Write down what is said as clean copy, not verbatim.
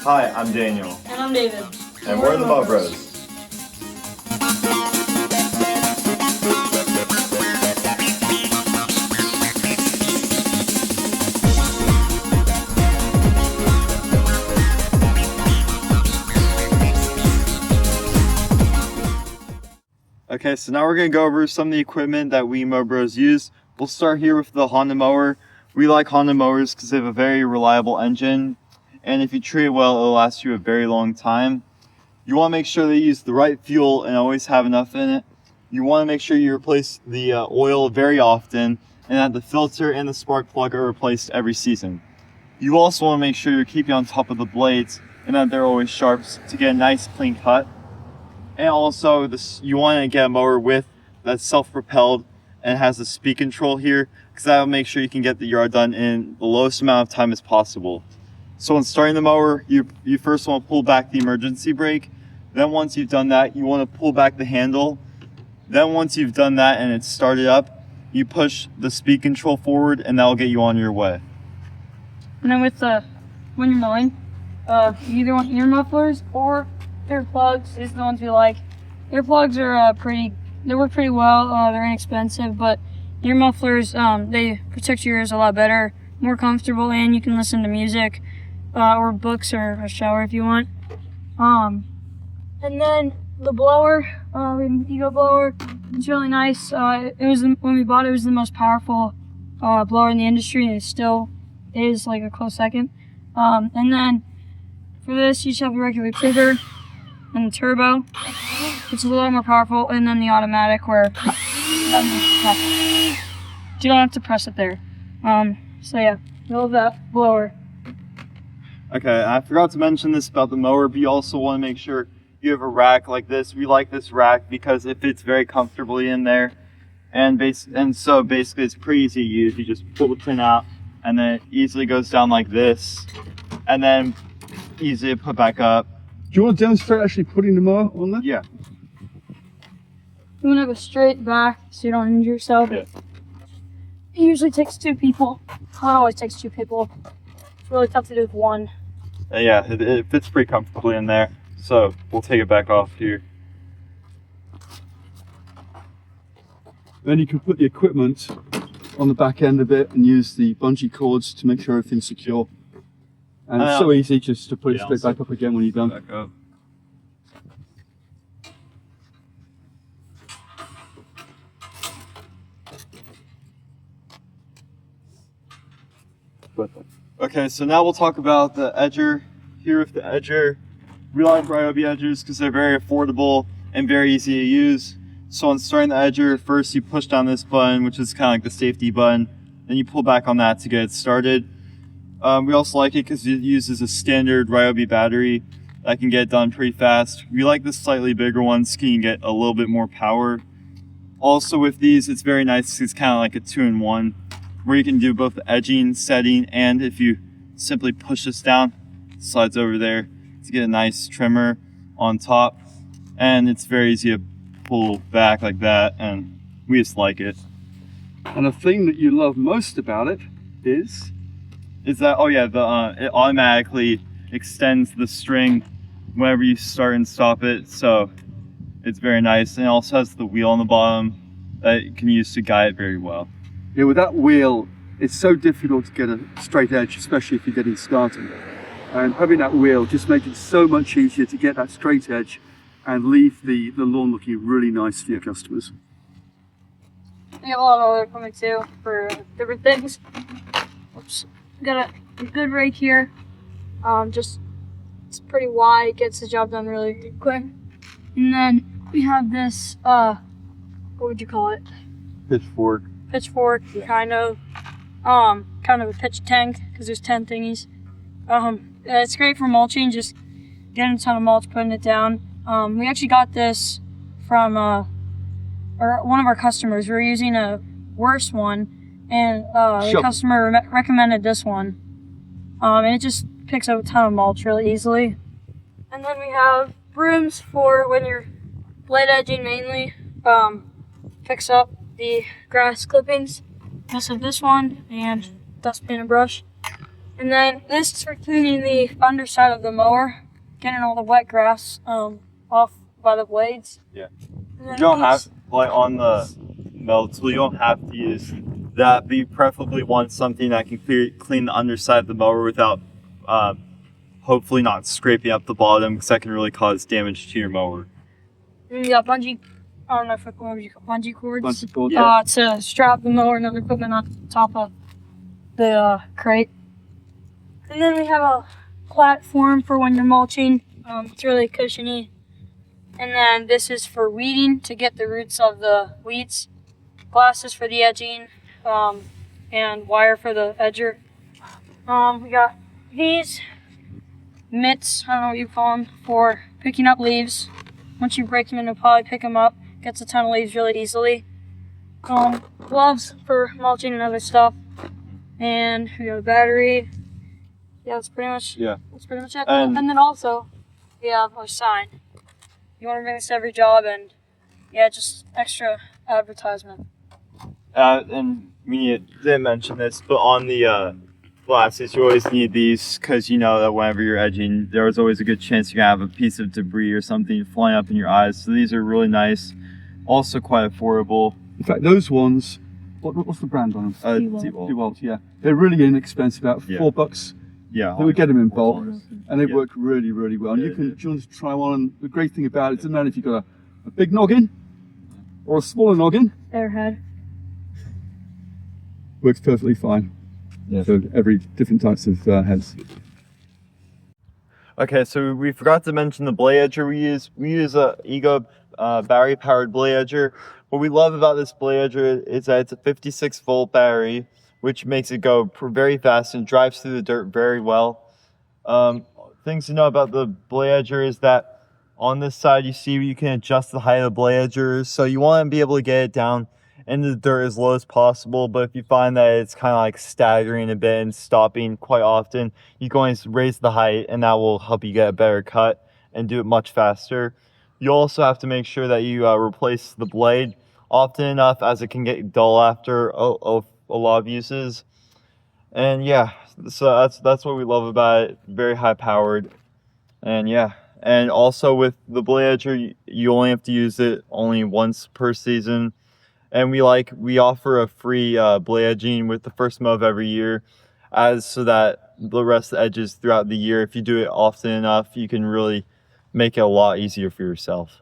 Hi, I'm Daniel. And I'm David. And we're the Mow Bros. Okay, so now we're going to go over some of the equipment that we Mow Bros use. We'll start here with the Honda mower. We like Honda mowers because they have a very reliable engine, and if you treat it well, it'll last you a very long time. You want to make sure that you use the right fuel and always have enough in it. You want to make sure you replace the oil very often, and that the filter and the spark plug are replaced every season. You also want to make sure you're keeping on top of the blades and that they're always sharp to get a nice clean cut. And also, you want to get a mower with that's self-propelled and has a speed control here, because that will make sure you can get the yard done in the lowest amount of time as possible. So when starting the mower, you first want to pull back the emergency brake. Then once you've done that, you want to pull back the handle. Then once you've done that and it's started up, you push the speed control forward, and that'll get you on your way. And then with when you're mowing, you either want ear mufflers or earplugs. These are the ones we like. Earplugs are they work pretty well. They're inexpensive, but ear mufflers, they protect your ears a lot better, more comfortable, and you can listen to music or books or a shower if you want. And then the blower, the Ego blower, it's really nice. When we bought it, it was the most powerful blower in the industry, and it still is like a close second. And then for this, you just have the regular trigger and the turbo, which is a little more powerful, and then the automatic where you don't have to press it there. So yeah, love that blower. Okay, I forgot to mention this about the mower, but you also want to make sure you have a rack like this. We like this rack because it fits very comfortably in there, and so basically it's pretty easy to use. You just pull the pin out, and then it easily goes down like this, and then easy to put back up. Do you want to demonstrate actually putting the mower on there? Yeah. You want to have a straight back so you don't injure yourself. Yeah. It usually takes two people. It always takes two people. It's really tough to do with one. Yeah, it fits pretty comfortably in there. So we'll take it back off here. Then you can put the equipment on the back end of it and use the bungee cords to make sure everything's secure. And it's so easy just to put it straight back up again when you're done. Back up. Okay, so now we'll talk about the edger. Here with the edger, we like Ryobi edgers because they're very affordable and very easy to use. So on starting the edger, first you push down this button, which is kind of like the safety button, then you pull back on that to get it started. We also like it because it uses a standard Ryobi battery that can get it done pretty fast. We like the slightly bigger ones so you can get a little bit more power. Also with these, it's very nice because it's kind of like a 2-in-1, where you can do both the edging, setting, and if you simply push this down, it slides over there to get a nice trimmer on top. And it's very easy to pull back like that, and we just like it. And the thing that you love most about it is that, oh yeah, it automatically extends the string whenever you start and stop it, so it's very nice. And it also has the wheel on the bottom that you can use to guide it very well. Yeah, with that wheel, it's so difficult to get a straight edge, especially if you're getting started. And having that wheel just makes it so much easier to get that straight edge and leave the lawn looking really nice for your customers. We have a lot of other equipment too for different things. Oops. We got a good rake here. It's pretty wide, gets the job done really quick. And then we have this, what would you call it? Pitchfork. Pitchfork, kind of a pitch tank, because there's 10 thingies. It's great for mulching, just getting a ton of mulch, putting it down. We actually got this from one of our customers. We were using a worse one, and the customer recommended this one. And it just picks up a ton of mulch really easily. And then we have brooms for when you're blade edging mainly. Picks up the grass clippings. Also this one, and dustpan and brush. And then this is for cleaning the underside of the mower, getting all the wet grass off by the blades. Yeah. And then You don't these- have, like on the mow tool, you don't have to use that, but you preferably want something that can clean the underside of the mower without hopefully not scraping up the bottom, because that can really cause damage to your mower. And you got bungee, I don't know if you call bungee cords. Bunch of cords. Yeah. To strap the mower and other equipment on top of the crate. And then we have a platform for when you're mulching. It's really cushiony. And then this is for weeding, to get the roots of the weeds. Glasses for the edging, and wire for the edger. We got these mitts, I don't know what you call them, for picking up leaves. Once you break them into a pile, pick them up. Gets a ton of leaves really easily. Gloves for mulching and other stuff. And we got a battery. Yeah, that's pretty much it. And- And then also, we have our sign. You want to bring this to every job, and yeah, just extra advertisement. And we didn't mention this, but on the glasses, you always need these, because you know that whenever you're edging, there's always a good chance you're going to have a piece of debris or something flying up in your eyes. So these are really nice, also quite affordable. In fact, those ones, what's the brand on them? DeWalt. DeWalt, yeah. They're really inexpensive, about $4. Yeah. They would get them in bulk, and they Yeah. work really, really well. And Yeah, you can just try one. And the great thing about it doesn't matter if you've got a big noggin or a smaller noggin, Airhead. works perfectly fine. Yeah. So every different types of heads. Okay, so we forgot to mention the blade edger we use. We use a Ego battery powered blade edger. What we love about this blade edger is that it's a 56 volt battery, which makes it go very fast and drives through the dirt very well. Things to know about the blade edger is that on this side you see you can adjust the height of the blade edger, so you want to be able to get it down into the dirt as low as possible. But if you find that it's kind of like staggering a bit and stopping quite often, you can always raise the height, and that will help you get a better cut and do it much faster. You also have to make sure that you replace the blade often enough, as it can get dull after a lot of uses. And yeah, so that's what we love about it. Very high powered. And yeah, and also with the blade edger, you only have to use it only once per season. And we offer a free blade edging with the first mow of every year, so that the rest of the edges throughout the year, if you do it often enough, you can really make it a lot easier for yourself.